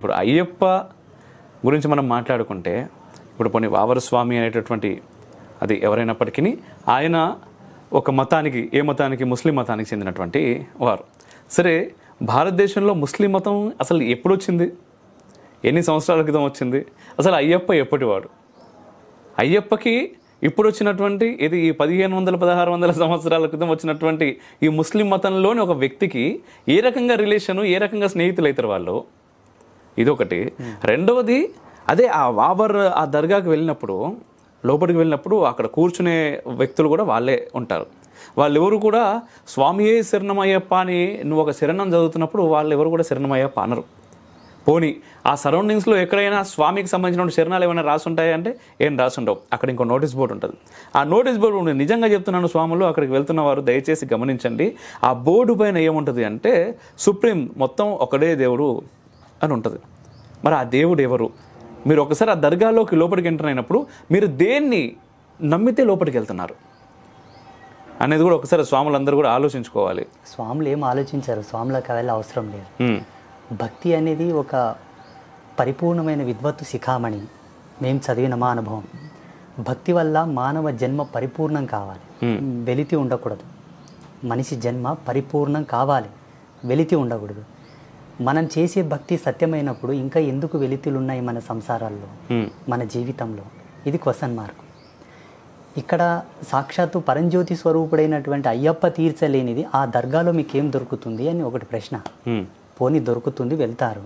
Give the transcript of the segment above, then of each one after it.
ఇప్పుడు అయ్యప్ప గురించి మనం మాట్లాడుకుంటే ఇప్పుడు పోనీ వావర స్వామి అనేటటువంటి అది ఎవరైనప్పటికీ ఆయన ఒక మతానికి, ఏ మతానికి, ముస్లిం మతానికి చెందినటువంటి వారు. సరే, భారతదేశంలో ముస్లిం మతం అసలు ఎప్పుడు వచ్చింది? ఎన్ని సంవత్సరాల క్రితం వచ్చింది? అసలు అయ్యప్ప ఎప్పటివాడు? అయ్యప్పకి ఇప్పుడు వచ్చినటువంటి ఇది ఈ 1500, 1600 సంవత్సరాల క్రితం వచ్చినటువంటి ఈ ముస్లిం మతంలోని ఒక వ్యక్తికి ఏ రకంగా రిలేషను, ఏ రకంగా స్నేహితులు అవుతారు వాళ్ళు? ఇదొకటి. రెండవది, అదే ఆ వాబర్ ఆ దర్గాకి వెళ్ళినప్పుడు, లోపలికి వెళ్ళినప్పుడు అక్కడ కూర్చునే వ్యక్తులు కూడా వాళ్ళే ఉంటారు. వాళ్ళెవరు కూడా స్వామియే శరణమయ్యప్ప అని నువ్వు ఒక శరణం చదువుతున్నప్పుడు వాళ్ళు ఎవరు కూడా శరణమయ్యప్ప అనరు. పోనీ ఆ సరౌండింగ్స్లో ఎక్కడైనా స్వామికి సంబంధించిన శరణాలు ఏమైనా రాసుంటాయి అంటే ఏం రాసుండవు. అక్కడ ఇంకో నోటీస్ బోర్డు ఉంటుంది. ఆ నోటీస్ బోర్డు నేను నిజంగా చెప్తున్నాను, స్వాములు అక్కడికి వెళ్తున్న వారు దయచేసి గమనించండి. ఆ బోర్డు పైన ఏముంటుంది అంటే సుప్రీం మొత్తం ఒకడే దేవుడు అని ఉంటుంది. మరి ఆ దేవుడు ఎవరు? మీరు ఒకసారి ఆ దర్గాలోకి లోపలికి ఎంటర్ అయినప్పుడు మీరు దేన్ని నమ్మితే లోపలికి వెళ్తున్నారు అనేది కూడా ఒకసారి స్వాములందరూ కూడా ఆలోచించుకోవాలి. స్వాములు ఏం ఆలోచించారు? స్వాములకు వెళ్ళ అవసరం లేదు. భక్తి అనేది ఒక పరిపూర్ణమైన విద్వత్తు శిఖామణి. మేము చదివిన మా అనుభవం, భక్తి వల్ల మానవ జన్మ పరిపూర్ణం కావాలి, వెలితి ఉండకూడదు. మనిషి జన్మ పరిపూర్ణం కావాలి, వెలితి ఉండకూడదు. మనం చేసే భక్తి సత్యమైనప్పుడు ఇంకా ఎందుకు వెలితులు ఉన్నాయి మన సంసారాల్లో, మన జీవితంలో? ఇది క్వశ్చన్ మార్క్. ఇక్కడ సాక్షాత్తు పరంజ్యోతి స్వరూపుడైనటువంటి అయ్యప్ప తీర్చలేనిది ఆ దర్గాలో మీకేం దొరుకుతుంది అని ఒకటి ప్రశ్న. పోనీ దొరుకుతుంది, వెళ్తారు.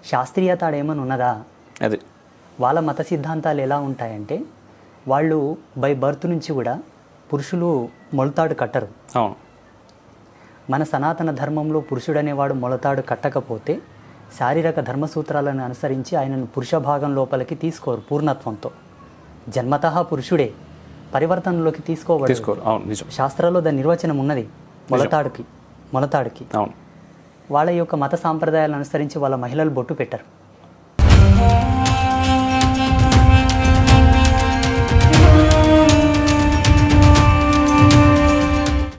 శాస్త్రీయత ఏమని ఉన్నదా? అది వాళ్ళ మత సిద్ధాంతాలు ఎలా ఉంటాయంటే, వాళ్ళు బై బర్త్ నుంచి కూడా పురుషులు మొలతాడు కట్టరు. అవును. మన సనాతన ధర్మంలో పురుషుడు అనేవాడు మొలతాడు కట్టకపోతే శారీరక ధర్మసూత్రాలను అనుసరించి ఆయనను పురుష భాగం లోపలికి తీసుకోరు. పూర్ణత్వంతో జన్మతః పురుషుడే, పరివర్తనలోకి తీసుకోరు. శాస్త్రాల్లో దాని నిర్వచనం ఉన్నది. మొలతాడికి అవును. వాళ్ళ యొక్క మత సాంప్రదాయాలను అనుసరించి వాళ్ళ మహిళలు బొట్టు పెట్టరు.